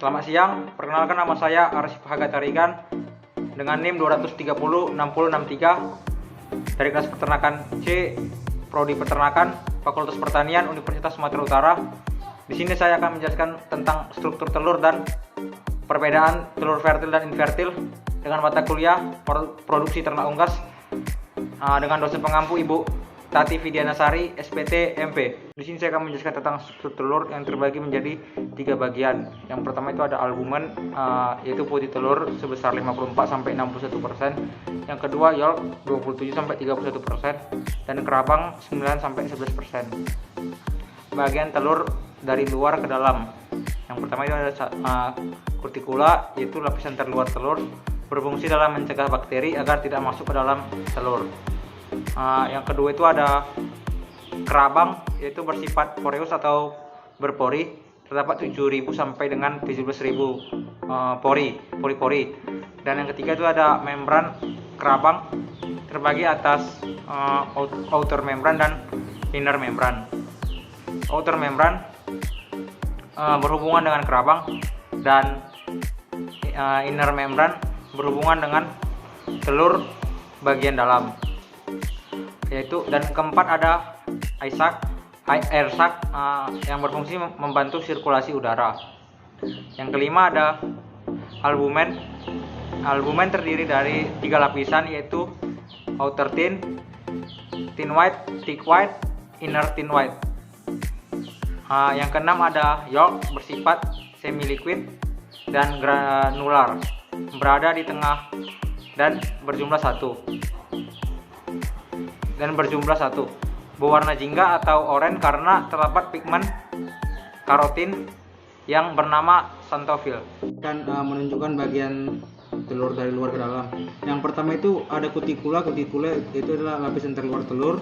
Selamat siang, perkenalkan nama saya Arsif Haga Tarigan dengan NIM 2306063 dari kelas peternakan C, Prodi Peternakan, Fakultas Pertanian, Universitas Sumatera Utara. Di sini saya akan menjelaskan tentang struktur telur dan perbedaan telur fertil dan infertil dengan mata kuliah produksi ternak unggas dengan dosen pengampu Ibu Tati Vidianasari, SPT, MP. Di sini saya akan menjelaskan tentang struktur telur yang terbagi menjadi 3 bagian. Yang pertama itu ada albumen, yaitu putih telur sebesar 54-61%. Yang kedua yolk 27-31%, dan kerabang 9-11%. Bagian telur dari luar ke dalam. Yang pertama itu ada kutikula, yaitu lapisan terluar telur, berfungsi dalam mencegah bakteri agar tidak masuk ke dalam telur. Yang kedua itu ada kerabang, yaitu bersifat poreus atau berpori, terdapat 7.000 sampai dengan 17.000 pori-pori. Dan yang ketiga itu ada membran kerabang, terbagi atas outer membran dan inner membran. Outer membran berhubungan dengan kerabang, dan inner membran berhubungan dengan telur bagian dalam. Dan keempat ada air sac yang berfungsi membantu sirkulasi udara. Yang kelima ada albumen. Albumen terdiri dari 3 lapisan, yaitu outer thin white, thick white, inner thin white. Yang keenam ada yolk, bersifat semi liquid dan granular, berada di tengah dan berjumlah satu, berwarna jingga atau oranye karena terdapat pigmen karotin yang bernama xanthofil. Dan menunjukkan bagian telur dari luar ke dalam. Yang pertama itu ada kutikula. Kutikula itu adalah lapisan terluar telur.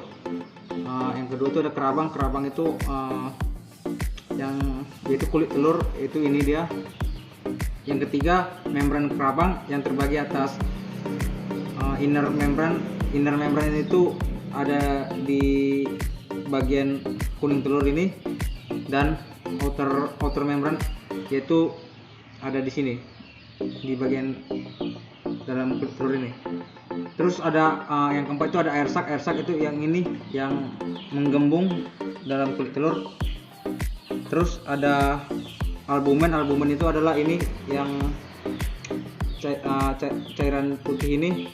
Yang kedua itu ada kerabang. Kerabang itu yaitu kulit telur, itu ini dia. Yang ketiga membran kerabang yang terbagi atas inner membran. Inner membran itu ada di bagian kuning telur ini, dan outer membran yaitu ada di sini di bagian dalam kulit telur ini. Terus ada yang keempat itu ada air sac. Air sac itu yang ini yang menggembung dalam kulit telur. Terus ada albumen. Albumen itu adalah ini yang cairan putih ini.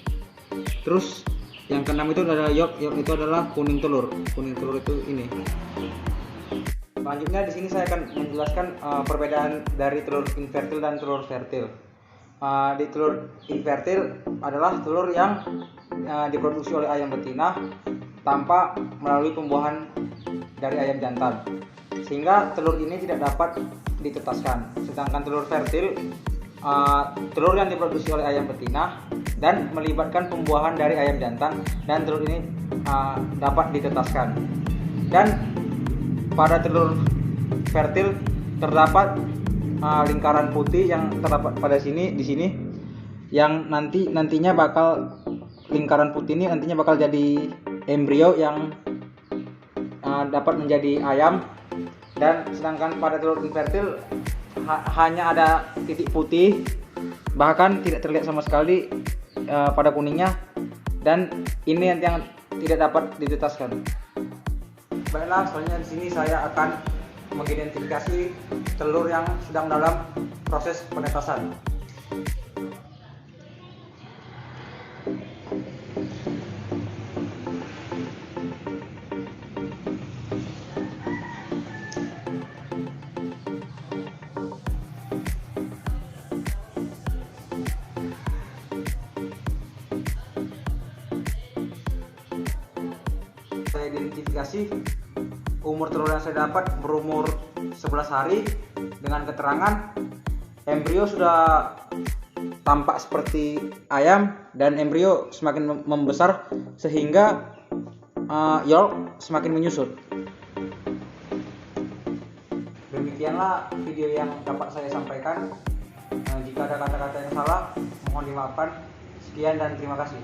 Terus yang keenam itu adalah yolk. Yolk itu adalah kuning telur. Kuning telur itu ini. Selanjutnya di sini saya akan menjelaskan perbedaan dari telur infertil dan telur fertil. Di telur infertil adalah telur yang diproduksi oleh ayam betina tanpa melalui pembuahan dari ayam jantan, sehingga telur ini tidak dapat ditetaskan. Sedangkan telur fertil, telur yang diproduksi oleh ayam betina dan melibatkan pembuahan dari ayam jantan, dan telur ini dapat ditetaskan. Dan pada telur fertil terdapat lingkaran putih yang terdapat di sini, yang nantinya bakal lingkaran putih ini nantinya bakal jadi embrio yang dapat menjadi ayam. Dan sedangkan pada telur infertil hanya ada titik putih, bahkan tidak terlihat sama sekali pada kuningnya, dan ini yang tidak dapat ditetaskan. Baiklah, selanjutnya di sini saya akan mengidentifikasi telur yang sedang dalam proses penetasan. Saya identifikasi umur telur yang saya dapat berumur 11 hari dengan keterangan embrio sudah tampak seperti ayam, dan embrio semakin membesar sehingga yolk semakin menyusut. Demikianlah video yang dapat saya sampaikan. Jika ada kata-kata yang salah, mohon dimaafkan. Sekian dan terima kasih.